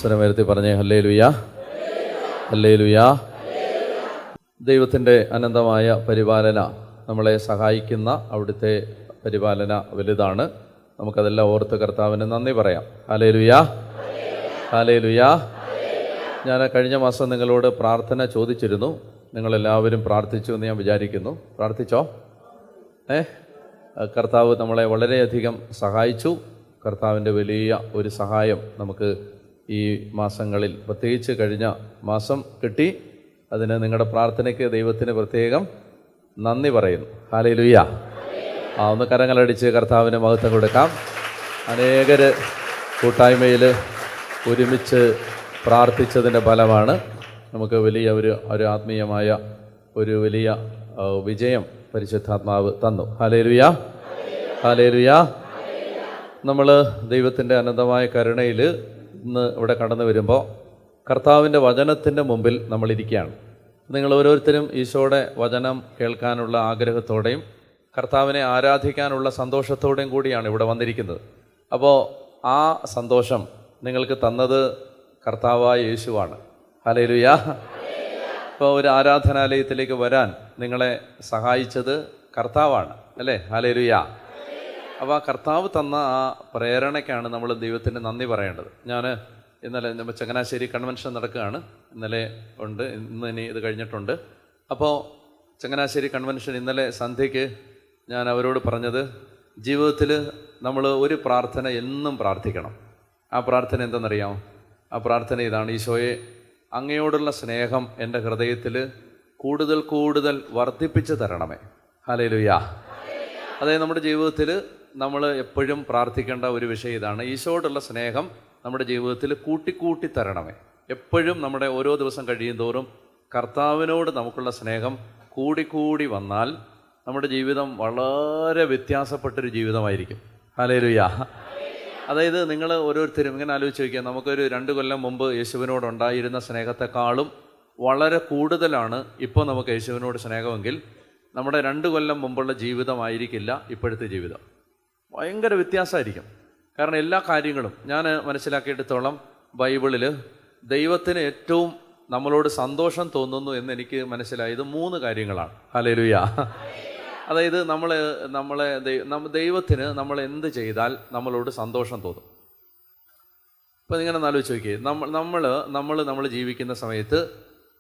സ്വരമുയർത്തി പറഞ്ഞേ hallelujah, hallelujah. ദൈവത്തിൻ്റെ അനന്തമായ പരിപാലന നമ്മളെ സഹായിക്കുന്ന അവിടുത്തെ പരിപാലന വലുതാണ്. നമുക്കതെല്ലാം ഓർത്ത് കർത്താവിന് നന്ദി പറയാം. Hallelujah, hallelujah. ഞാൻ കഴിഞ്ഞ മാസം നിങ്ങളോട് പ്രാർത്ഥന ചോദിച്ചിരുന്നു. നിങ്ങളെല്ലാവരും പ്രാർത്ഥിച്ചു എന്ന് ഞാൻ വിചാരിക്കുന്നു. പ്രാർത്ഥിച്ചോ? കർത്താവ് നമ്മളെ വളരെയധികം സഹായിച്ചു. കർത്താവിൻ്റെ വലിയ ഒരു സഹായം നമുക്ക് ഈ മാസങ്ങളിൽ, പ്രത്യേകിച്ച് കഴിഞ്ഞ മാസം കിട്ടി. അതിന് നിങ്ങളുടെ പ്രാർത്ഥനയ്ക്ക് ദൈവത്തിന് പ്രത്യേകം നന്ദി പറയുന്നു. ഹല്ലേലൂയ. ഒന്ന് കരങ്ങളടിച്ച് കർത്താവിന് മഹത്വം കൊടുക്കാം. അനേകർ കൂട്ടായ്മയിൽ ഒരുമിച്ച് പ്രാർത്ഥിച്ചതിൻ്റെ ഫലമാണ് നമുക്ക് വലിയ ഒരു ആത്മീയമായ ഒരു വലിയ വിജയം പരിശുദ്ധാത്മാവ് തന്നു. Hallelujah, hallelujah. നമ്മൾ ദൈവത്തിൻ്റെ അനന്തമായ കരുണയിൽ ഇന്ന് ഇവിടെ കടന്നു വരുമ്പോൾ കർത്താവിൻ്റെ വചനത്തിൻ്റെ മുമ്പിൽ നമ്മളിരിക്കുകയാണ്. നിങ്ങൾ ഓരോരുത്തരും ഈശോയുടെ വചനം കേൾക്കാനുള്ള ആഗ്രഹത്തോടെയും കർത്താവിനെ ആരാധിക്കാനുള്ള സന്തോഷത്തോടെയും കൂടിയാണ് ഇവിടെ വന്നിരിക്കുന്നത്. അപ്പോൾ ആ സന്തോഷം നിങ്ങൾക്ക് തന്നത് കർത്താവായ യേശുവാണ്. ഹല്ലേലൂയ. ഇപ്പോൾ ഒരു ആരാധനാലയത്തിലേക്ക് വരാൻ നിങ്ങളെ സഹായിച്ചത് കർത്താവാണ്, അല്ലേ? ഹല്ലേലൂയ. അപ്പോൾ ആ കർത്താവ് തന്ന ആ പ്രേരണയ്ക്കാണ് നമ്മൾ ദൈവത്തിന് നന്ദി പറയേണ്ടത്. ഞാൻ ഇന്നലെ നമ്മൾ ചങ്ങനാശ്ശേരി കൺവെൻഷൻ നടക്കുകയാണ്. ഇന്നലെ ഉണ്ട്, ഇനി ഇത് കഴിഞ്ഞിട്ടുണ്ട്. അപ്പോൾ ചങ്ങനാശ്ശേരി കൺവെൻഷൻ ഇന്നലെ സന്ധ്യയ്ക്ക് ഞാൻ അവരോട് പറഞ്ഞത്, ജീവിതത്തിൽ നമ്മൾ ഒരു പ്രാർത്ഥന എന്നും പ്രാർത്ഥിക്കണം. ആ പ്രാർത്ഥന എന്തെന്നറിയാമോ? ആ പ്രാർത്ഥന ഇതാണ്: ഈശോയെ, അങ്ങയോടുള്ള സ്നേഹം എൻ്റെ ഹൃദയത്തിൽ കൂടുതൽ കൂടുതൽ വർദ്ധിപ്പിച്ച് തരണമേ. ഹല്ലേലൂയ. അതായത് നമ്മുടെ ജീവിതത്തിൽ നമ്മൾ എപ്പോഴും പ്രാർത്ഥിക്കേണ്ട ഒരു വിഷയം ഇതാണ്: ഈശോയോടുള്ള സ്നേഹം നമ്മുടെ ജീവിതത്തിൽ കൂട്ടിക്കൂട്ടി തരണമേ. എപ്പോഴും നമ്മുടെ ഓരോ ദിവസം കഴിയും തോറും കർത്താവിനോട് നമുക്കുള്ള സ്നേഹം കൂടിക്കൂടി വന്നാൽ നമ്മുടെ ജീവിതം വളരെ വ്യത്യാസപ്പെട്ടൊരു ജീവിതമായിരിക്കും. ഹല്ലേലൂയ. അതായത് നിങ്ങൾ ഓരോരുത്തരും ഇങ്ങനെ ആലോചിച്ച് വയ്ക്കുക, നമുക്കൊരു 2 കൊല്ലം മുമ്പ് യേശുവിനോടുണ്ടായിരുന്ന സ്നേഹത്തെക്കാളും വളരെ കൂടുതലാണ് ഇപ്പോൾ നമുക്ക് യേശുവിനോട് സ്നേഹമെങ്കിൽ നമ്മുടെ 2 കൊല്ലം മുമ്പുള്ള ജീവിതമായിരിക്കില്ല ഇപ്പോഴത്തെ ജീവിതം. ഭയങ്കര വ്യത്യാസമായിരിക്കും. കാരണം എല്ലാ കാര്യങ്ങളും ഞാൻ മനസ്സിലാക്കിയെടുത്തോളം ബൈബിളിൽ ദൈവത്തിന് ഏറ്റവും നമ്മളോട് സന്തോഷം തോന്നുന്നു എന്ന് എനിക്ക് മനസ്സിലായത് 3 കാര്യങ്ങളാണ്. ഹല്ലേലൂയ. അതായത് ദൈവത്തിന് നമ്മൾ എന്ത് ചെയ്താൽ നമ്മളോട് സന്തോഷം തോന്നും. ഇപ്പം നിങ്ങനെ ആലോചിച്ച് നോക്കിയേ, നമ്മൾ ജീവിക്കുന്ന സമയത്ത്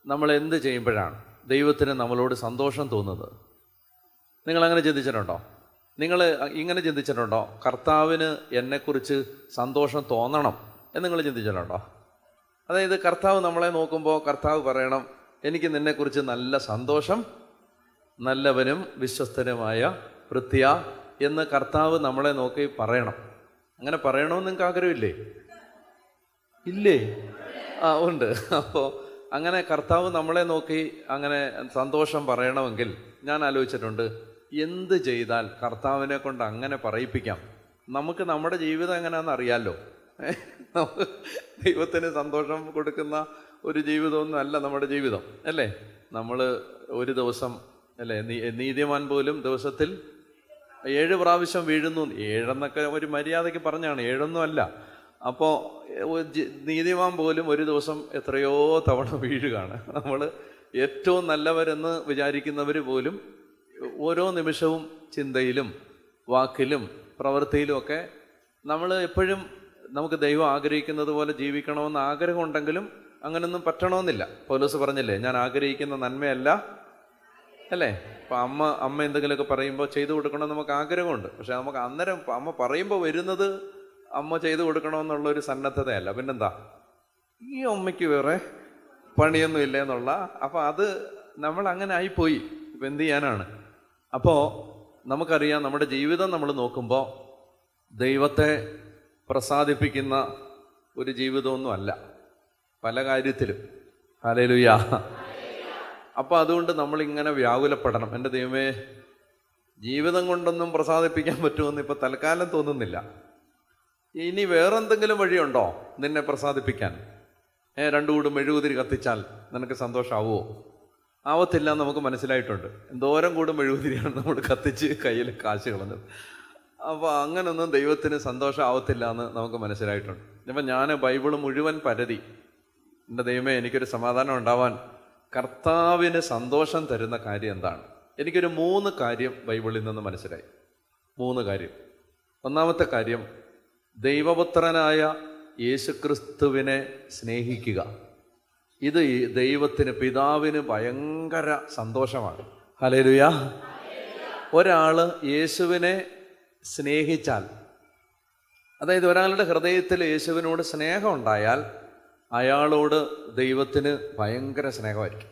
നമ്മൾ എന്ത് ചെയ്യുമ്പോഴാണ് ദൈവത്തിന് നമ്മളോട് സന്തോഷം തോന്നുന്നത്? നിങ്ങളങ്ങനെ ചിന്തിച്ചിട്ടുണ്ടോ? നിങ്ങൾ ഇങ്ങനെ ചിന്തിച്ചിട്ടുണ്ടോ? കർത്താവിന് എന്നെക്കുറിച്ച് സന്തോഷം തോന്നണം എന്ന് നിങ്ങൾ ചിന്തിച്ചിട്ടുണ്ടോ? അതായത് കർത്താവ് നമ്മളെ നോക്കുമ്പോൾ കർത്താവ് പറയണം, എനിക്ക് നിന്നെക്കുറിച്ച് നല്ല സന്തോഷം, നല്ലവനും വിശ്വസ്തനുമായ ഭൃത്യ എന്ന് കർത്താവ് നമ്മളെ നോക്കി പറയണം. അങ്ങനെ പറയണമെന്ന് നിങ്ങൾക്ക് ആഗ്രഹമില്ലേ? ഇല്ലേ? ഉണ്ട്. അപ്പോൾ അങ്ങനെ കർത്താവ് നമ്മളെ നോക്കി അങ്ങനെ സന്തോഷം പറയണമെങ്കിൽ ഞാൻ ആലോചിച്ചിട്ടുണ്ട്, എന്ത് ചെയ്താൽ കർത്താവിനെ കൊണ്ട് അങ്ങനെ പറയിപ്പിക്കാം? നമുക്ക് നമ്മുടെ ജീവിതം എങ്ങനെയാണെന്ന് അറിയാമല്ലോ. നമുക്ക് ദൈവത്തിന് സന്തോഷം കൊടുക്കുന്ന ഒരു ജീവിതമൊന്നും അല്ല നമ്മുടെ ജീവിതം, അല്ലേ? നമ്മൾ ഒരു ദിവസം, അല്ലേ, നീതിമാൻ പോലും ദിവസത്തിൽ 7 പ്രാവശ്യം വീഴുന്നു. 7 എന്നൊക്കെ ഒരു മര്യാദയ്ക്ക് പറഞ്ഞാണ്, 7 അല്ല. അപ്പോൾ നീതിമാൻ പോലും ഒരു ദിവസം എത്രയോ തവണ വീഴുകയാണ്. നമ്മൾ ഏറ്റവും നല്ലവരെന്ന് വിചാരിക്കുന്നവർ പോലും ഓരോ നിമിഷവും ചിന്തയിലും വാക്കിലും പ്രവൃത്തിയിലും ഒക്കെ നമ്മൾ എപ്പോഴും നമുക്ക് ദൈവം ആഗ്രഹിക്കുന്നത് പോലെ ജീവിക്കണമെന്ന് ആഗ്രഹമുണ്ടെങ്കിലും അങ്ങനൊന്നും പറ്റണമെന്നില്ല. പൗലോസ് പറഞ്ഞില്ലേ, ഞാൻ ആഗ്രഹിക്കുന്ന നന്മയല്ല, അല്ലേ? അപ്പം അമ്മ എന്തെങ്കിലുമൊക്കെ പറയുമ്പോൾ ചെയ്തു കൊടുക്കണമെന്ന് നമുക്ക് ആഗ്രഹമുണ്ട്. പക്ഷെ നമുക്ക് അന്നേരം അമ്മ പറയുമ്പോൾ വരുന്നത് അമ്മ ചെയ്തു കൊടുക്കണമെന്നുള്ളൊരു സന്നദ്ധതയല്ല. പിന്നെന്താ, ഈ അമ്മയ്ക്ക് വേറെ പണിയൊന്നും ഇല്ല എന്നുള്ള. അപ്പോൾ അത് നമ്മൾ അങ്ങനെ ആയിപ്പോയി. ഇപ്പം എന്ത് ചെയ്യാനാണ്? അപ്പോൾ നമുക്കറിയാം, നമ്മുടെ ജീവിതം നമ്മൾ നോക്കുമ്പോൾ ദൈവത്തെ പ്രസാദിപ്പിക്കുന്ന ഒരു ജീവിതമൊന്നും അല്ല പല കാര്യത്തിലും. ഹല്ലേലൂയ. അപ്പോൾ അതുകൊണ്ട് നമ്മളിങ്ങനെ വ്യാകുലപ്പെടണം. എൻ്റെ ദൈവമേ, ജീവിതം കൊണ്ടൊന്നും പ്രസാദിപ്പിക്കാൻ പറ്റുമെന്ന് ഇപ്പോൾ തൽക്കാലം തോന്നുന്നില്ല. ഇനി വേറെന്തെങ്കിലും വഴിയുണ്ടോ നിന്നെ പ്രസാദിപ്പിക്കാൻ? 2 കൂടും മെഴുകുതിരി കത്തിച്ചാൽ നിനക്ക് സന്തോഷമാവുമോ? ആവത്തില്ല എന്ന് നമുക്ക് മനസ്സിലായിട്ടുണ്ട്. എന്തോരം കൂടും മെഴുകുതിരിയാണ് നമ്മൾ കത്തിച്ച് കയ്യിൽ കാശ് കളഞ്ഞത്. അപ്പോൾ അങ്ങനൊന്നും ദൈവത്തിന് സന്തോഷം ആവത്തില്ല എന്ന് നമുക്ക് മനസ്സിലായിട്ടുണ്ട്. അപ്പം ഞാൻ ബൈബിള് മുഴുവൻ പരതി, എൻ്റെ ദൈവമേ എനിക്കൊരു സമാധാനം ഉണ്ടാവാൻ കർത്താവിന് സന്തോഷം തരുന്ന കാര്യം എന്താണ്. എനിക്കൊരു 3 കാര്യം ബൈബിളിൽ നിന്ന് മനസ്സിലായി. 3 കാര്യം. ഒന്നാമത്തെ കാര്യം, ദൈവപുത്രനായ യേശുക്രിസ്തുവിനെ സ്നേഹിക്കുക. ഇത് ദൈവത്തിന്, പിതാവിന് ഭയങ്കര സന്തോഷമാണ്. ഹല്ലേലൂയ. ഒരാൾ യേശുവിനെ സ്നേഹിച്ചാൽ, അതായത് ഒരാളുടെ ഹൃദയത്തിൽ യേശുവിനോട് സ്നേഹം ഉണ്ടായാൽ അയാളോട് ദൈവത്തിന് ഭയങ്കര സ്നേഹമായിരിക്കും.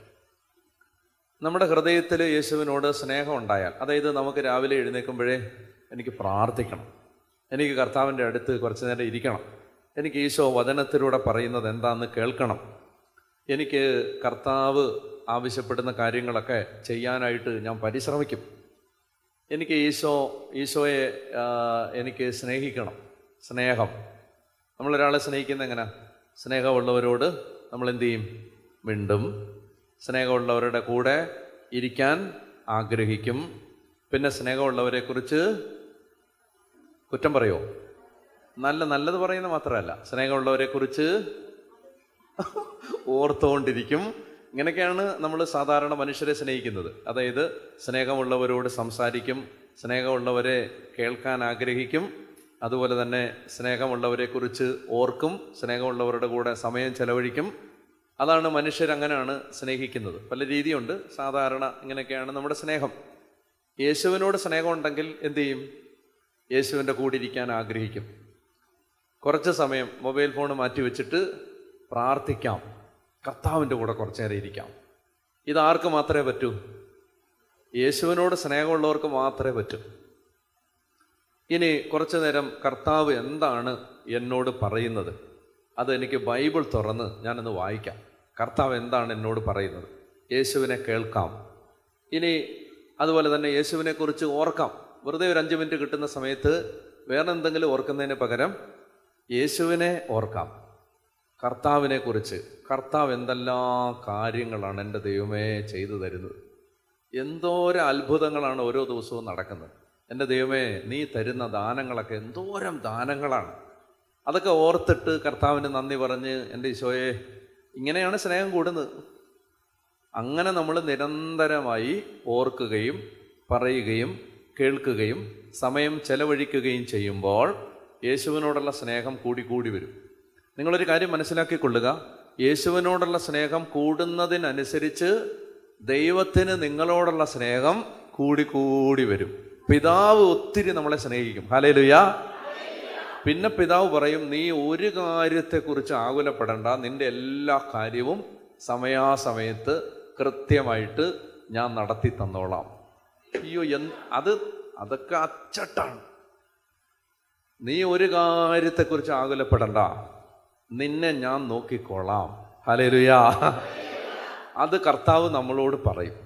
നമ്മുടെ ഹൃദയത്തിൽ യേശുവിനോട് സ്നേഹം ഉണ്ടായാൽ, അതായത് നമുക്ക് രാവിലെ എഴുന്നേൽക്കുമ്പോഴേ എനിക്ക് പ്രാർത്ഥിക്കണം, എനിക്ക് കർത്താവിൻ്റെ അടുത്ത് കുറച്ച് നേരം ഇരിക്കണം, എനിക്ക് ഈശോ വചനത്തിലൂടെ പറയുന്നത് എന്താണെന്ന് കേൾക്കണം, എനിക്ക് കർത്താവ് ആവശ്യപ്പെടുന്ന കാര്യങ്ങളൊക്കെ ചെയ്യാനായിട്ട് ഞാൻ പരിശ്രമിക്കും, എനിക്ക് ഈശോയെ എനിക്ക് സ്നേഹിക്കണം. സ്നേഹം, നമ്മളൊരാളെ സ്നേഹിക്കുന്ന എങ്ങനെ? സ്നേഹമുള്ളവരോട് നമ്മൾ എന്തു ചെയ്യും? മിണ്ടും. സ്നേഹമുള്ളവരുടെ കൂടെ ഇരിക്കാൻ ആഗ്രഹിക്കും. പിന്നെ സ്നേഹമുള്ളവരെക്കുറിച്ച് കുറ്റം പറയുമോ? നല്ലത് പറയുന്നത് മാത്രമല്ല, സ്നേഹമുള്ളവരെക്കുറിച്ച് ഓർത്തുകൊണ്ടിരിക്കും. ഇങ്ങനെയൊക്കെയാണ് നമ്മൾ സാധാരണ മനുഷ്യരെ സ്നേഹിക്കുന്നത്. അതായത് സ്നേഹമുള്ളവരോട് സംസാരിക്കും, സ്നേഹമുള്ളവരെ കേൾക്കാൻ ആഗ്രഹിക്കും, അതുപോലെ തന്നെ സ്നേഹമുള്ളവരെക്കുറിച്ച് ഓർക്കും, സ്നേഹമുള്ളവരുടെ കൂടെ സമയം ചെലവഴിക്കും. അതാണ് മനുഷ്യരങ്ങനെയാണ് സ്നേഹിക്കുന്നത്. പല രീതിയുണ്ട്. സാധാരണ ഇങ്ങനെയൊക്കെയാണ് നമ്മുടെ സ്നേഹം. യേശുവിനോട് സ്നേഹമുണ്ടെങ്കിൽ എന്തു ചെയ്യും? യേശുവിൻ്റെ കൂടെ ഇരിക്കാൻ ആഗ്രഹിക്കും. കുറച്ച് സമയം മൊബൈൽ ഫോൺ മാറ്റി വെച്ചിട്ട് പ്രാർത്ഥിക്കാം, കർത്താവിൻ്റെ കൂടെ കുറച്ച് നേരം ഇരിക്കാം. ഇതാർക്ക് മാത്രമേ പറ്റൂ? യേശുവിനോട് സ്നേഹമുള്ളവർക്ക് മാത്രമേ പറ്റൂ. ഇനി കുറച്ചു നേരം കർത്താവ് എന്താണ് എന്നോട് പറയുന്നത്, അത് എനിക്ക് ബൈബിൾ തുറന്ന് ഞാനൊന്ന് വായിക്കാം. കർത്താവ് എന്താണ് എന്നോട് പറയുന്നത്? യേശുവിനെ കേൾക്കാം. ഇനി അതുപോലെ തന്നെ യേശുവിനെക്കുറിച്ച് ഓർക്കാം. വെറുതെ ഒരു 5 മിനിറ്റ് കിട്ടുന്ന സമയത്ത് വേറെ എന്തെങ്കിലും ഓർക്കുന്നതിന് പകരം യേശുവിനെ ഓർക്കാം, കർത്താവിനെക്കുറിച്ച്. കർത്താവ് എന്തെല്ലാം കാര്യങ്ങളാണ് എൻ്റെ ദൈവമേ ചെയ്തു തരുന്നത്. എന്തോരം അത്ഭുതങ്ങളാണ് ഓരോ ദിവസവും നടക്കുന്നത്. എൻ്റെ ദൈവമേ, നീ തരുന്ന ദാനങ്ങളൊക്കെ എന്തോരം ദാനങ്ങളാണ്. അതൊക്കെ ഓർത്തിട്ട് കർത്താവിന് നന്ദി പറഞ്ഞ്, എൻ്റെ ഈശോയെ, ഇങ്ങനെയാണ് സ്നേഹം കൂടുന്നത്. അങ്ങനെ നമ്മൾ നിരന്തരമായി ഓർക്കുകയും പറയുകയും കേൾക്കുകയും സമയം ചെലവഴിക്കുകയും ചെയ്യുമ്പോൾ യേശുവിനോടുള്ള സ്നേഹം കൂടി വരും. നിങ്ങളൊരു കാര്യം മനസ്സിലാക്കിക്കൊള്ളുക, യേശുവിനോടുള്ള സ്നേഹം കൂടുന്നതിനനുസരിച്ച് ദൈവത്തിന് നിങ്ങളോടുള്ള സ്നേഹം കൂടി വരും. പിതാവ് ഒത്തിരി നമ്മളെ സ്നേഹിക്കും. ഹല്ലേലൂയ. പിന്നെ പിതാവ് പറയും, നീ ഒരു കാര്യത്തെക്കുറിച്ച് ആകുലപ്പെടേണ്ട, നിന്റെ എല്ലാ കാര്യവും സമയാസമയത്ത് കൃത്യമായിട്ട് ഞാൻ നടത്തി തന്നോളാം. അയ്യോ, അതൊക്കെ അച്ചട്ടാണ്. നീ ഒരു കാര്യത്തെക്കുറിച്ച് ആകുലപ്പെടണ്ട, നിന്നെ ഞാൻ നോക്കിക്കോളാം. ഹല്ലേലൂയ. അത് കർത്താവ് നമ്മളോട് പറയും.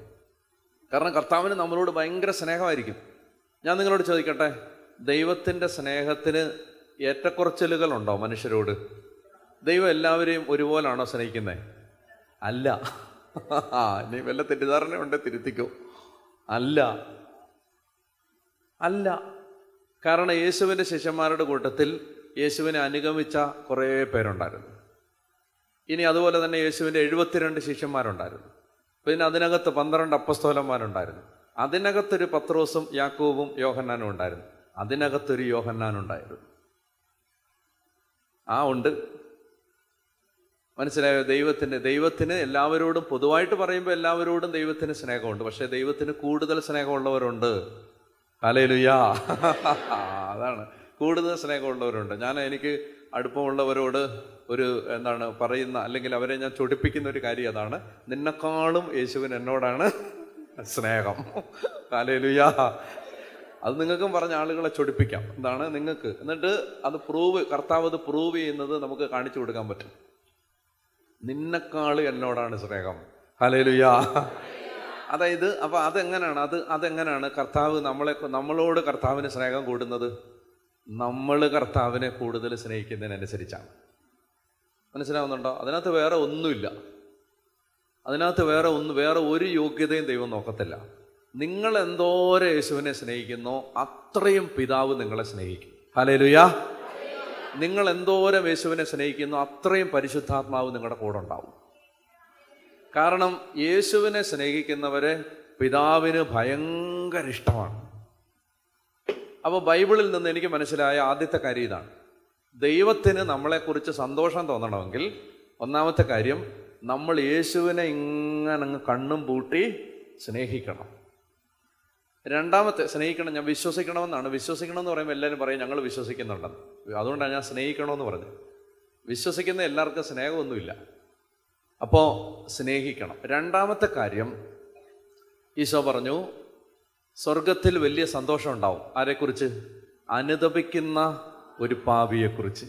കാരണം കർത്താവിന് നമ്മളോട് ഭയങ്കര സ്നേഹമായിരിക്കും. ഞാൻ നിങ്ങളോട് ചോദിക്കട്ടെ, ദൈവത്തിൻ്റെ സ്നേഹത്തിന് ഏറ്റക്കുറച്ചിലുകളുണ്ടോ മനുഷ്യരോട്? ദൈവം എല്ലാവരെയും ഒരുപോലാണോ സ്നേഹിക്കുന്നത്? അല്ല. നീ വല്ല തെറ്റിദ്ധാരണയുണ്ട്, തിരുത്തിക്കോ. അല്ല. കാരണം യേശുവിൻ്റെ ശിഷ്യന്മാരുടെ കൂട്ടത്തിൽ യേശുവിനെ അനുഗമിച്ച കുറേ പേരുണ്ടായിരുന്നു. ഇനി അതുപോലെ തന്നെ യേശുവിൻ്റെ 72 ശിഷ്യന്മാരുണ്ടായിരുന്നു. പിന്നെ അതിനകത്ത് 12 അപ്പസ്തോലന്മാരുണ്ടായിരുന്നു. അതിനകത്തൊരു പത്രോസും യാക്കോബും യോഹന്നാനും ഉണ്ടായിരുന്നു. അതിനകത്തൊരു യോഹന്നാനുണ്ടായിരുന്നു. ഉണ്ട്. മനസ്സിലായോ? ദൈവത്തിന് എല്ലാവരോടും പൊതുവായിട്ട് പറയുമ്പോൾ എല്ലാവരോടും ദൈവത്തിന് സ്നേഹമുണ്ട്. പക്ഷേ ദൈവത്തിന് കൂടുതൽ സ്നേഹമുള്ളവരുണ്ട്. ഹല്ലേലൂയ. അതാണ്, കൂടുതൽ സ്നേഹമുള്ളവരുണ്ട്. എനിക്ക് അടുപ്പമുള്ളവരോട് പറയുന്ന, അല്ലെങ്കിൽ അവരെ ഞാൻ ചൊടിപ്പിക്കുന്ന ഒരു കാര്യം അതാണ്, നിന്നെക്കാളും യേശുവിന് എന്നോടാണ് സ്നേഹം. ഹല്ലേലൂയ. അത് നിങ്ങൾക്കും പറഞ്ഞ ആളുകളെ ചൊടിപ്പിക്കാം. എന്താണ് നിങ്ങൾക്ക്? എന്നിട്ട് കർത്താവ് അത് പ്രൂവ് ചെയ്യുന്നത് നമുക്ക് കാണിച്ചു കൊടുക്കാൻ പറ്റും. നിന്നെക്കാളും എന്നോടാണ് സ്നേഹം. ഹല്ലേലൂയ. അതായത് അപ്പോൾ അതെങ്ങനെയാണ് കർത്താവ് നമ്മളോട് കർത്താവിന് സ്നേഹം കൂടുന്നത്? നമ്മൾ കർത്താവിനെ കൂടുതൽ സ്നേഹിക്കുന്നതിനനുസരിച്ചാണ്. മനസ്സിലാവുന്നുണ്ടോ? അതിനകത്ത് വേറെ ഒന്നുമില്ല. അതിനകത്ത് വേറെ ഒരു യോഗ്യതയും ദൈവം നോക്കത്തില്ല. നിങ്ങൾ എന്തോരം യേശുവിനെ സ്നേഹിക്കുന്നോ അത്രയും പിതാവ് നിങ്ങളെ സ്നേഹിക്കും. ഹല്ലേലൂയ. നിങ്ങൾ എന്തോരം യേശുവിനെ സ്നേഹിക്കുന്നോ അത്രയും പരിശുദ്ധാത്മാവ് നിങ്ങളുടെ കൂടെ ഉണ്ടാവും. കാരണം യേശുവിനെ സ്നേഹിക്കുന്നവരെ പിതാവിന് ഭയങ്കര ഇഷ്ടമാണ്. അപ്പോൾ ബൈബിളിൽ നിന്ന് എനിക്ക് മനസ്സിലായ ആദ്യത്തെ കാര്യം ഇതാണ്: ദൈവത്തിന് നമ്മളെക്കുറിച്ച് സന്തോഷം തോന്നണമെങ്കിൽ ഒന്നാമത്തെ കാര്യം, നമ്മൾ യേശുവിനെ ഇങ്ങനെ അങ്ങ് കണ്ണും പൂട്ടി സ്നേഹിക്കണം. രണ്ടാമത്തെ, സ്നേഹിക്കണം, ഞാൻ വിശ്വസിക്കണമെന്നാണ്. വിശ്വസിക്കണമെന്ന് പറയുമ്പോൾ എല്ലാവരും പറയും ഞങ്ങൾ വിശ്വസിക്കുന്നുണ്ടെന്ന്. അതുകൊണ്ടാണ് ഞാൻ സ്നേഹിക്കണമെന്ന് പറഞ്ഞത്. വിശ്വസിക്കുന്ന എല്ലാവർക്കും സ്നേഹമൊന്നുമില്ല. അപ്പോൾ സ്നേഹിക്കണം. രണ്ടാമത്തെ കാര്യം, ഈശോ പറഞ്ഞു സ്വർഗത്തിൽ വലിയ സന്തോഷം ഉണ്ടാവും. ആരെക്കുറിച്ച്? അനുതപിക്കുന്ന ഒരു പാപിയെക്കുറിച്ച്.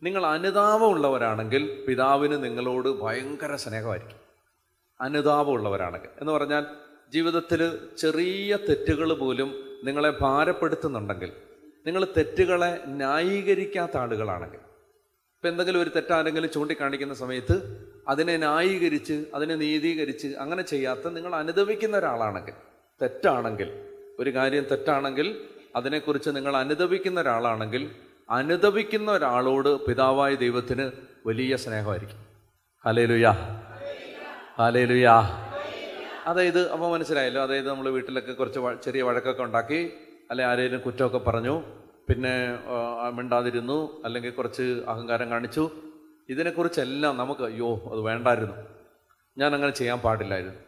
നിങ്ങൾ അനുതാപമുള്ളവരാണെങ്കിൽ പിതാവിന് നിങ്ങളോട് ഭയങ്കര സ്നേഹമായിരിക്കും. അനുതാപമുള്ളവരാണെങ്കിൽ എന്ന് പറഞ്ഞാൽ ജീവിതത്തിൽ ചെറിയ തെറ്റുകൾ പോലും നിങ്ങളെ ഭാരപ്പെടുത്തുന്നുണ്ടെങ്കിൽ, നിങ്ങൾ തെറ്റുകളെ ന്യായീകരിക്കാത്ത ആളുകളാണെങ്കിൽ, ഇപ്പം എന്തെങ്കിലും ഒരു തെറ്റാരെങ്കിലും ചൂണ്ടിക്കാണിക്കുന്ന സമയത്ത് അതിനെ ന്യായീകരിച്ച് അതിനെ നീതീകരിച്ച് അങ്ങനെ ചെയ്യാത്ത, നിങ്ങൾ അനുതപിക്കുന്ന ഒരാളാണെങ്കിൽ, തെറ്റാണെങ്കിൽ, ഒരു കാര്യം തെറ്റാണെങ്കിൽ അതിനെക്കുറിച്ച് നിങ്ങൾ അനുതപിക്കുന്ന ഒരാളാണെങ്കിൽ, അനുതപിക്കുന്ന ഒരാളോട് പിതാവായ ദൈവത്തിന് വലിയ സ്നേഹമായിരിക്കും. Hallelujah, hallelujah. അതായത് അപ്പോൾ മനസ്സിലായല്ലോ. അതായത് നമ്മൾ വീട്ടിലൊക്കെ കുറച്ച് ചെറിയ വഴക്കൊക്കെ ഉണ്ടാക്കി, അല്ലെ ആരെങ്കിലും കുറ്റമൊക്കെ പറഞ്ഞു, പിന്നെ മിണ്ടാതിരുന്നു, അല്ലെങ്കിൽ കുറച്ച് അഹങ്കാരം കാണിച്ചു, ഇതിനെക്കുറിച്ചെല്ലാം നമുക്ക് അയ്യോ അത് വേണ്ടായിരുന്നു, ഞാൻ അങ്ങനെ ചെയ്യാൻ പാടില്ലായിരുന്നു.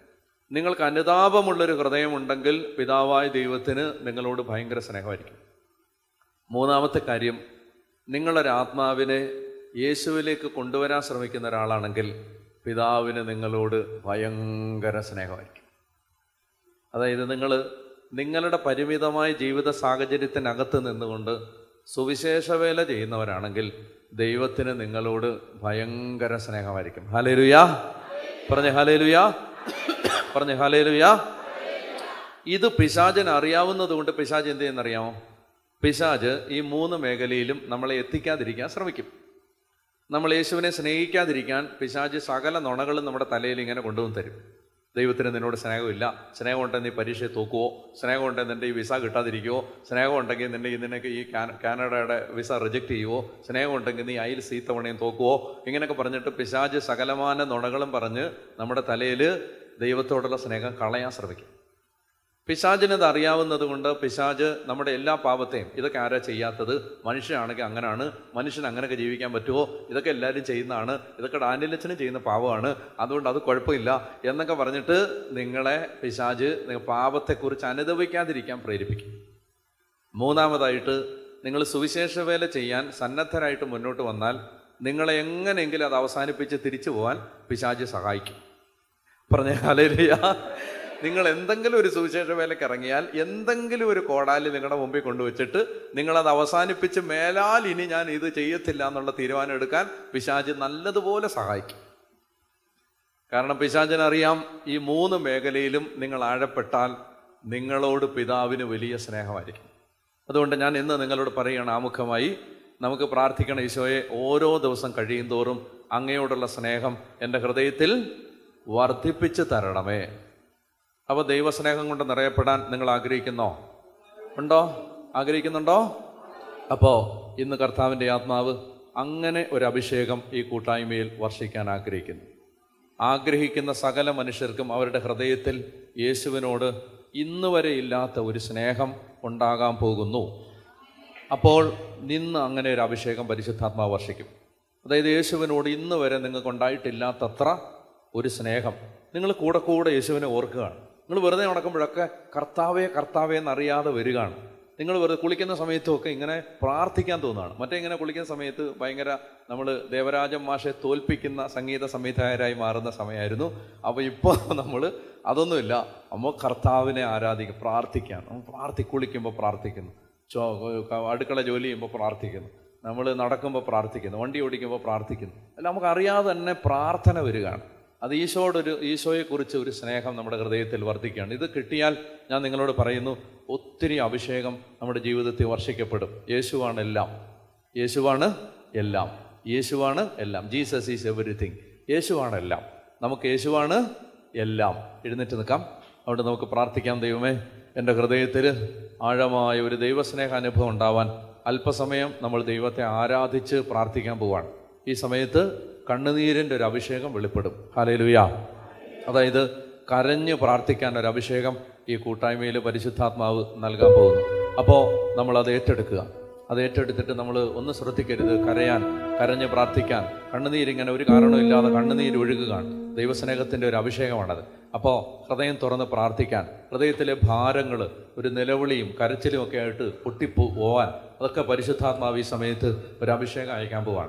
നിങ്ങൾക്ക് അനുതാപമുള്ളൊരു ഹൃദയമുണ്ടെങ്കിൽ പിതാവായ ദൈവത്തിന് നിങ്ങളോട് ഭയങ്കര സ്നേഹമായിരിക്കും. മൂന്നാമത്തെ കാര്യം, നിങ്ങളൊരാത്മാവിനെ യേശുവിലേക്ക് കൊണ്ടുവരാൻ ശ്രമിക്കുന്ന ഒരാളാണെങ്കിൽ പിതാവിന് നിങ്ങളോട് ഭയങ്കര സ്നേഹമായിരിക്കും. അതായത് നിങ്ങളുടെ പരിമിതമായ ജീവിത സാഹചര്യത്തിനകത്ത് നിന്നുകൊണ്ട് സുവിശേഷ വേല ചെയ്യുന്നവരാണെങ്കിൽ ദൈവത്തിന് നിങ്ങളോട് ഭയങ്കര സ്നേഹമായിരിക്കും. ഹല്ലേലൂയ പറഞ്ഞേ, ഹല്ലേലൂയ പറഞ്ഞേ, ഹല്ലേലൂയ. ഇത് പിശാചിന് അറിയാവുന്നത് കൊണ്ട് പിശാച് എന്ത് ചെയ്യുന്നറിയാമോ? പിശാച് ഈ 3 മേഖലയിലും നമ്മളെ എത്തിക്കാതിരിക്കാൻ ശ്രമിക്കും. നമ്മൾ യേശുവിനെ സ്നേഹിക്കാതിരിക്കാൻ പിശാച് സകല നുണകളും നമ്മുടെ തലയിൽ ഇങ്ങനെ കൊണ്ടുവന്ന് തരും. ദൈവത്തിന് നിന്നോട് സ്നേഹമില്ല, സ്നേഹമുണ്ടെങ്കിൽ നീ പരീക്ഷയെ തോക്കുവോ, സ്നേഹമുണ്ടെങ്കിൽ നിൻ്റെ ഈ വിസ കിട്ടാതിരിക്കുവോ, സ്നേഹമുണ്ടെങ്കിൽ നിനക്ക് ഈ കാനഡയുടെ വിസ റിജക്റ്റ് ചെയ്യുവോ, സ്നേഹമുണ്ടെങ്കിൽ നീ IELTS തവണയും തോക്കുവോ, ഇങ്ങനെയൊക്കെ പറഞ്ഞിട്ട് പിശാച് സകലമാന നുണകളും പറഞ്ഞ് നമ്മുടെ തലയിൽ ദൈവത്തോടുള്ള സ്നേഹം കളയാൻ ശ്രമിക്കും. പിശാചിനത് അറിയാവുന്നത് കൊണ്ട് പിശാച് നമ്മുടെ എല്ലാ പാപത്തെയും, ഇതൊക്കെ ആരാ ചെയ്യാത്തത്, മനുഷ്യനാണെങ്കിൽ അങ്ങനെയാണ്, മനുഷ്യന് അങ്ങനെയൊക്കെ ജീവിക്കാൻ പറ്റുമോ, ഇതൊക്കെ എല്ലാവരും ചെയ്യുന്നതാണ്, ഇതൊക്കെ ഡാനിയലച്ചനും ചെയ്യുന്ന പാപമാണ്, അതുകൊണ്ട് അത് കുഴപ്പമില്ല എന്നൊക്കെ പറഞ്ഞിട്ട് നിങ്ങളെ പിശാച് പാപത്തെക്കുറിച്ച് അനുതപിക്കാതിരിക്കാൻ പ്രേരിപ്പിക്കും. മൂന്നാമതായിട്ട്, നിങ്ങൾ സുവിശേഷ വേല ചെയ്യാൻ സന്നദ്ധരായിട്ട് മുന്നോട്ട് വന്നാൽ നിങ്ങളെ എങ്ങനെയെങ്കിലും അത് അവസാനിപ്പിച്ച് തിരിച്ചു പോകാൻ പിശാച് സഹായിക്കും. പറഞ്ഞേ ഹല്ലേലൂയ. നിങ്ങൾ എന്തെങ്കിലും ഒരു സുവിശേഷ വേലയ്ക്ക് ഇറങ്ങിയാൽ എന്തെങ്കിലും ഒരു കോടാലി നിങ്ങളുടെ മുമ്പിൽ കൊണ്ടുവച്ചിട്ട് നിങ്ങളത് അവസാനിപ്പിച്ച് മേലാൽ ഇനി ഞാൻ ഇത് ചെയ്യത്തില്ല എന്നുള്ള തീരുമാനം എടുക്കാൻ പിശാച് നല്ലതുപോലെ സഹായിക്കും. കാരണം പിശാചിനറിയാം ഈ 3 മേഖലയിലും നിങ്ങൾ ആഴപ്പെട്ടാൽ നിങ്ങളോട് പിതാവിന് വലിയ സ്നേഹമായിരിക്കും. അതുകൊണ്ട് ഞാൻ ഇന്ന് നിങ്ങളോട് പറയുകയാണ്, ആമുഖമായി നമുക്ക് പ്രാർത്ഥിക്കണം, ഈശോയെ ഓരോ ദിവസം കഴിയും തോറും അങ്ങയോടുള്ള സ്നേഹം എൻ്റെ ഹൃദയത്തിൽ വർദ്ധിപ്പിച്ച് തരണമേ. അപ്പോൾ ദൈവസ്നേഹം കൊണ്ട് നിറയപ്പെടാൻ നിങ്ങൾ ആഗ്രഹിക്കുന്നോ? ഉണ്ടോ? ആഗ്രഹിക്കുന്നുണ്ടോ? അപ്പോൾ ഇന്ന് കർത്താവിൻ്റെ ആത്മാവ് അങ്ങനെ ഒരു അഭിഷേകം ഈ കൂട്ടായ്മയിൽ വർഷിക്കാൻ ആഗ്രഹിക്കുന്നു. ആഗ്രഹിക്കുന്ന സകല മനുഷ്യർക്കും അവരുടെ ഹൃദയത്തിൽ യേശുവിനോട് ഇന്ന് വരെ ഇല്ലാത്ത ഒരു സ്നേഹം ഉണ്ടാകാൻ പോകുന്നു. അപ്പോൾ നിന്ന് അങ്ങനെ ഒരു അഭിഷേകം പരിശുദ്ധാത്മാവ് വർഷിക്കും. അതായത് യേശുവിനോട് ഇന്ന് വരെ നിങ്ങൾക്ക് ഉണ്ടായിട്ടില്ലാത്തത്ര ഒരു സ്നേഹം നിങ്ങൾ കൂടെ കൂടെ യേശുവിനെ ഓർക്കുകയാണ്. നിങ്ങൾ വെറുതെ നടക്കുമ്പോഴൊക്കെ കർത്താവേ കർത്താവേ എന്നറിയാതെ വരികയാണ്. നിങ്ങൾ വെറുതെ കുളിക്കുന്ന സമയത്തുമൊക്കെ ഇങ്ങനെ പ്രാർത്ഥിക്കാൻ തോന്നുകയാണ്. മറ്റേ ഇങ്ങനെ കുളിക്കുന്ന സമയത്ത് ഭയങ്കര നമ്മൾ ദേവരാജൻ മാഷെ തോൽപ്പിക്കുന്ന സംഗീത സംവിധായകരായി മാറുന്ന സമയമായിരുന്നു. അപ്പോൾ ഇപ്പോൾ നമ്മൾ അതൊന്നുമില്ല, നമ്മൾ കർത്താവിനെ ആരാധിക്കും, പ്രാർത്ഥിക്കാൻ. നമ്മൾ കുളിക്കുമ്പോൾ പ്രാർത്ഥിക്കുന്നു, അടുക്കള ജോലി ചെയ്യുമ്പോൾ പ്രാർത്ഥിക്കുന്നു, നമ്മൾ നടക്കുമ്പോൾ പ്രാർത്ഥിക്കുന്നു, വണ്ടി ഓടിക്കുമ്പോൾ പ്രാർത്ഥിക്കുന്നു. അല്ല, നമുക്കറിയാതെ തന്നെ പ്രാർത്ഥന വരികയാണ്. അത് ഈശോയെക്കുറിച്ച് ഒരു സ്നേഹം നമ്മുടെ ഹൃദയത്തിൽ വർദ്ധിക്കുകയാണ്. ഇത് കിട്ടിയാൽ ഞാൻ നിങ്ങളോട് പറയുന്നു, ഒത്തിരി അഭിഷേകം നമ്മുടെ ജീവിതത്തിൽ വർഷിക്കപ്പെടും. യേശുവാണ് എല്ലാം, യേശുവാണ് എല്ലാം, യേശുവാണ് എല്ലാം. Jesus is everything. യേശുവാണ് എല്ലാം, നമുക്ക് യേശുവാണ് എല്ലാം. എഴുന്നേറ്റ് നിൽക്കാം. അവിടെ നമുക്ക് പ്രാർത്ഥിക്കാം. ദൈവമേ, എൻ്റെ ഹൃദയത്തിൽ ആഴമായ ഒരു ദൈവസ്നേഹ അനുഭവം ഉണ്ടാവാൻ അല്പസമയം നമ്മൾ ദൈവത്തെ ആരാധിച്ച് പ്രാർത്ഥിക്കാൻ പോവാണ്. ഈ സമയത്ത് കണ്ണുനീരിൻ്റെ ഒരു അഭിഷേകം വെളിപ്പെടും. ഹല്ലേലൂയ. അതായത് കരഞ്ഞ് പ്രാർത്ഥിക്കാൻ ഒരു അഭിഷേകം ഈ കൂട്ടായ്മയിൽ പരിശുദ്ധാത്മാവ് നൽകാൻ പോകുന്നു. അപ്പോൾ നമ്മളത് ഏറ്റെടുക്കുക. അത് ഏറ്റെടുത്തിട്ട് നമ്മൾ ഒന്ന് ശ്രദ്ധിക്കരുത്, കരഞ്ഞ് പ്രാർത്ഥിക്കാൻ. കണ്ണുനീരിങ്ങനെ ഒരു കാരണമില്ലാതെ കണ്ണുനീര് ഒഴുകുകയാണ്. ദൈവസ്നേഹത്തിൻ്റെ ഒരു അഭിഷേകമാണത്. അപ്പോൾ ഹൃദയം തുറന്ന് പ്രാർത്ഥിക്കാൻ, ഹൃദയത്തിലെ ഭാരങ്ങൾ, ഒരു നിലവിളിയും കരച്ചിലും ഒക്കെ ആയിട്ട് പൊട്ടിപ്പോവാൻ, അതൊക്കെ പരിശുദ്ധാത്മാവ് ഈ സമയത്ത് ഒരു അഭിഷേകം അയക്കാൻ പോവാണ്.